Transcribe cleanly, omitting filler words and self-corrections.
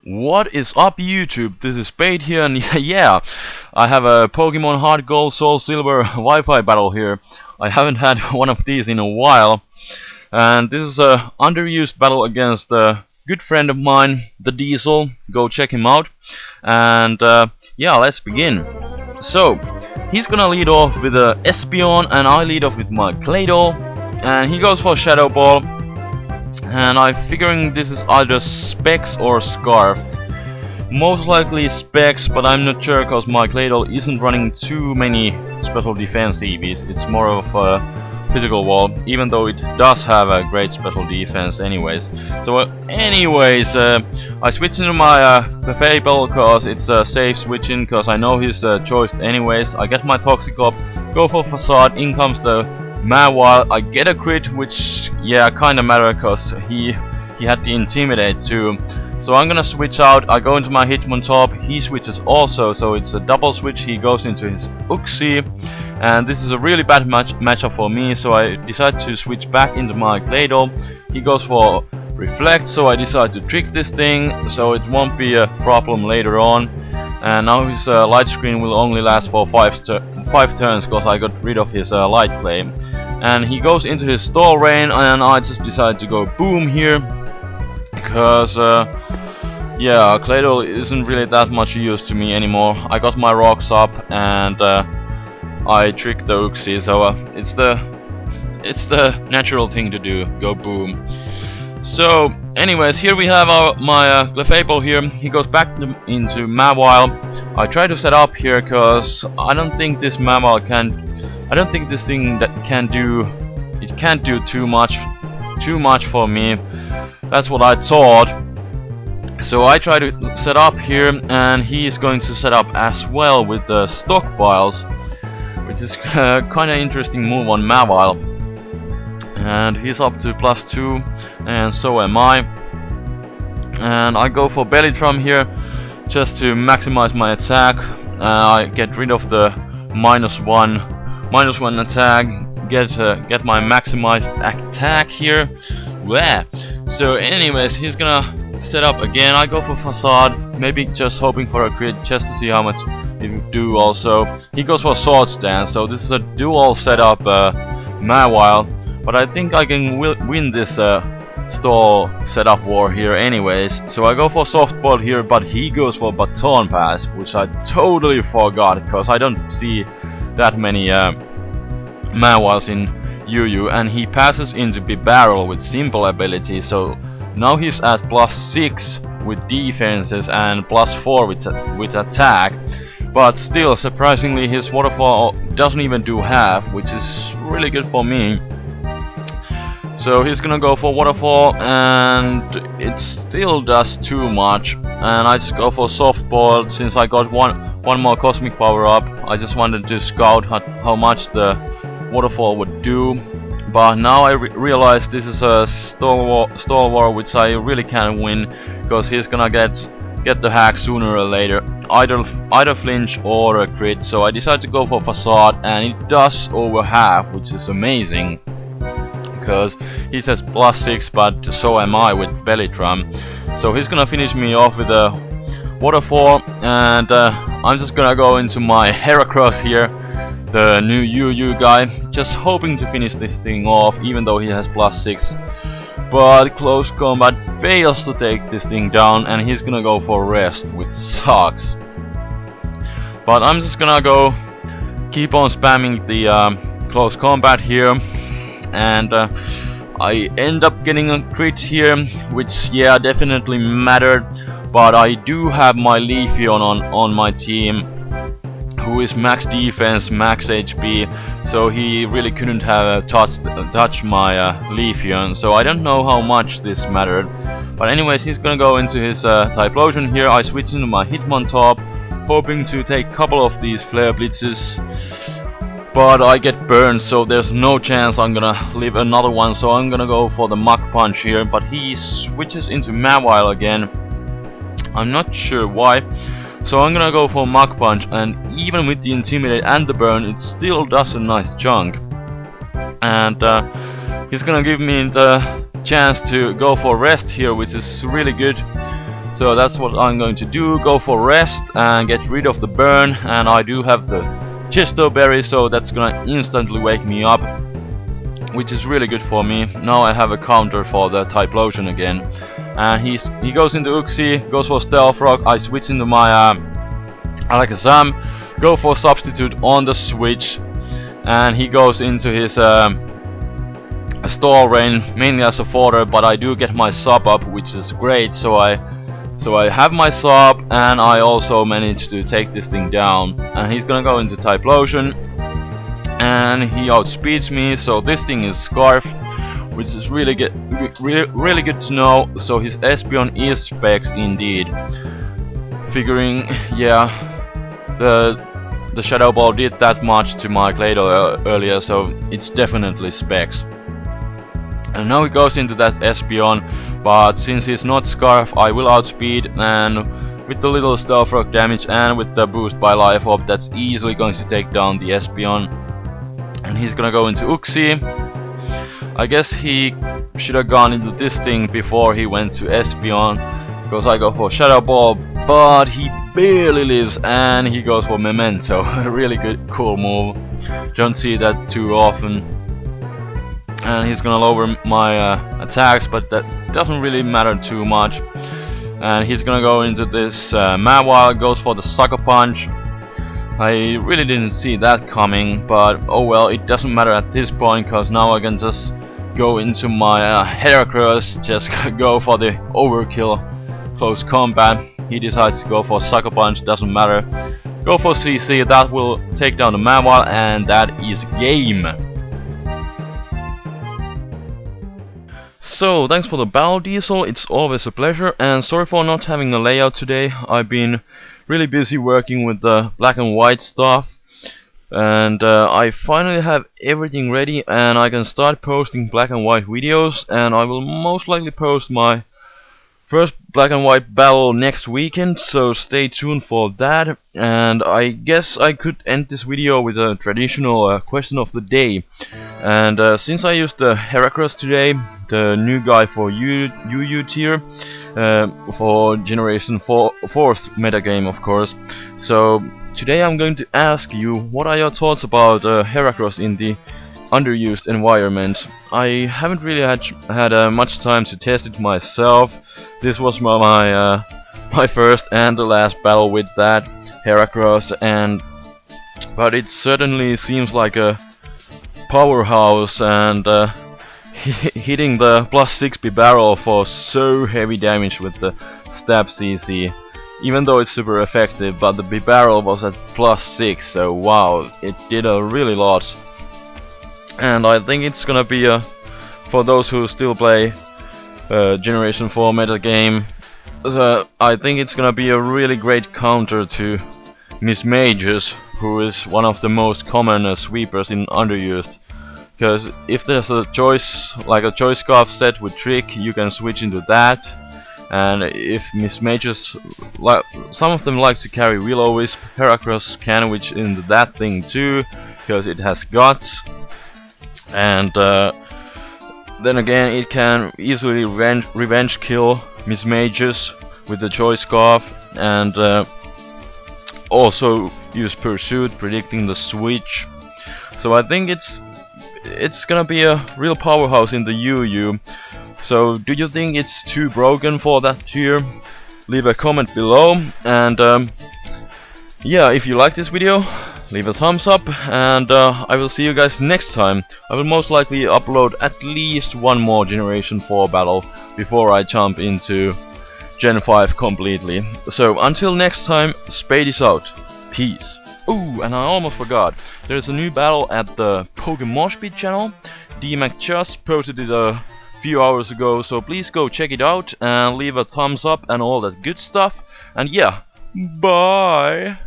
What is up, YouTube? This is Spade here, and yeah, I have a Pokemon Heart Gold Soul Silver Wi-Fi battle here. I haven't had one of these in a while, and this is a underused battle against a good friend of mine, TheDiesel. Go check him out, and yeah, let's begin. So, he's gonna lead off with a Espeon, and I lead off with my Claydol, and he goes for Shadow Ball. And I'm figuring this is either Specs or Scarfed. Most likely Specs, but I'm not sure because my Claydol isn't running too many special defense EVs. It's more of a physical wall, even though it does have a great special defense anyways. So anyways, I switch into my Clefable because it's a safe switching, because I know he's choiced anyways. I get my Toxicop, go for Facade, in comes the Mawile. I get a crit, which yeah kinda matter because he had the Intimidate too. So I'm gonna switch out. I go into my Hitmontop, he switches also, so it's a double switch. He goes into his Uxie, and this is a really bad matchup for me, so I decide to switch back into my Claydol. He goes for Reflect, so I decide to trick this thing so it won't be a problem later on. And now his light screen will only last for 5 turns because I got rid of his light claim. And he goes into his stall rain, and I just decide to go boom here because yeah, Claydol isn't really that much use to me anymore. I got my rocks up, and I tricked the Uxie, so it's the natural thing to do, go boom. So anyways, here we have my Clefable here. He goes back into Mawile. I try to set up here because I don't think this Mawile I don't think this thing can't do too much for me. That's what I thought. So I try to set up here, and he's going to set up as well with the stockpiles, which is kinda interesting move on Mawile. And he's up to +2, and so am I. And I go for Belly Drum here just to maximize my attack. I get rid of the -1 attack, get my maximized attack here. Bleh. So anyways, he's gonna set up again. I go for Facade, maybe just hoping for a crit just to see how much it would do. Also, he goes for Swords Dance, so this is a dual setup Mawile. But I think I can win this stall setup war here anyways. So I go for Softball here, but he goes for Baton Pass, which I totally forgot because I don't see that many Mawiles in UU, and he passes into Bibarrel with simple ability. So now he's at +6 with defenses and +4 with attack. But still, surprisingly, his Waterfall doesn't even do half, which is really good for me. So he's gonna go for Waterfall, and it still does too much. And I just go for Softball since I got one more Cosmic Power up. I just wanted to scout how much the Waterfall would do. But now I realize this is a stall war which I really can't win, because he's gonna get the hack sooner or later, either flinch or a crit. So I decide to go for Facade, and it does over half, which is amazing. Because he says +6, but so am I with Belly Drum. So he's gonna finish me off with a Waterfall, and I'm just gonna go into my Heracross here, the new UU guy, just hoping to finish this thing off, even though he has +6. But close combat fails to take this thing down, and he's gonna go for Rest, which sucks. But I'm just gonna keep on spamming the close combat here. And I end up getting a crit here, which yeah definitely mattered. But I do have my Leafeon on my team, who is max defense, max HP, so he really couldn't have touched my Leafeon. So I don't know how much this mattered. But anyways, he's gonna go into his Typhlosion here. I switch into my Hitmontop, hoping to take a couple of these Flare Blitzes. But I get burned, so there's no chance I'm gonna live another one. So I'm gonna go for the Mach Punch here, but he switches into Mawile again. I'm not sure why. So I'm gonna go for Mach Punch, and even with the Intimidate and the burn, it still does a nice chunk. And he's gonna give me the chance to go for Rest here, which is really good. So that's what I'm going to do, go for rest and get rid of the burn, and I do have the Chesto berry, so that's gonna instantly wake me up, which is really good for me. Now I have a counter for the Typhlosion again. And he goes into Uxie, goes for Stealth Rock, I switch into my Alakazam, go for Substitute on the switch, and he goes into his Stall Rain, mainly as a fodder, but I do get my sub up, which is great, so I have my sub, and I also manage to take this thing down. And he's gonna go into Typhlosion, and he outspeeds me, so this thing is Scarf, which is really good to know. So his Espeon is specs indeed. Figuring, yeah, the Shadow Ball did that much to my Claydol earlier, so it's definitely specs. And now he goes into that Espeon, but since he's not Scarf, I will outspeed, and with the little Stealth Rock damage and with the boost by Life Orb, that's easily going to take down the Espeon. And he's gonna go into Uxie. I guess he should have gone into this thing before he went to Espeon, because I go for Shadow Ball, but he barely lives, and he goes for Memento. A really good, cool move. Don't see that too often. And he's gonna lower my attacks, but that doesn't really matter too much. And he's gonna go into this Mawile, goes for the Sucker Punch. I really didn't see that coming, but oh well, it doesn't matter at this point, cause now I can just go into my Heracross, just go for the overkill close combat. He decides to go for Sucker Punch, doesn't matter. Go for CC, that will take down the Mawile, and that is game. So, thanks for the battle, Diesel, it's always a pleasure, and sorry for not having a layout today. I've been really busy working with the black and white stuff, and I finally have everything ready, and I can start posting black and white videos, and I will most likely post my first black and white battle next weekend, so stay tuned for that. And I guess I could end this video with a traditional question of the day. And since I used the Heracross today, the new guy for UU tier, for Generation 4th metagame of course, so today I'm going to ask you, what are your thoughts about Heracross in the underused environment? I haven't really had much time to test it myself. This was my first and the last battle with that Heracross, but it certainly seems like a powerhouse, and hitting the plus 6p barrel for so heavy damage with the stab CC, even though it's super effective, but the B barrel was at plus 6, so wow, it did a really lot. And I think it's gonna be for those who still play Generation 4 meta game, I think it's gonna be a really great counter to Miss Mages, who is one of the most common sweepers in underused. Because if there's a choice, like a choice scarf set with trick, you can switch into that. And if Miss Mages, some of them like to carry Will-O-Wisp, Heracross can switch into that thing too, because it has guts. And then again, it can easily revenge kill Miss Mages with the choice scarf, and also use Pursuit, predicting the switch. So I think it's gonna be a real powerhouse in the UU. So do you think it's too broken for that tier? Leave a comment below, and yeah, if you like this video, leave a thumbs up, and I will see you guys next time. I will most likely upload at least one more Generation 4 battle before I jump into Gen 5 completely. So until next time, Spade is out. Peace. Ooh, and I almost forgot. There's a new battle at the PokeMoshPit channel. DMac just posted it a few hours ago, so please go check it out and leave a thumbs up and all that good stuff. And yeah, bye!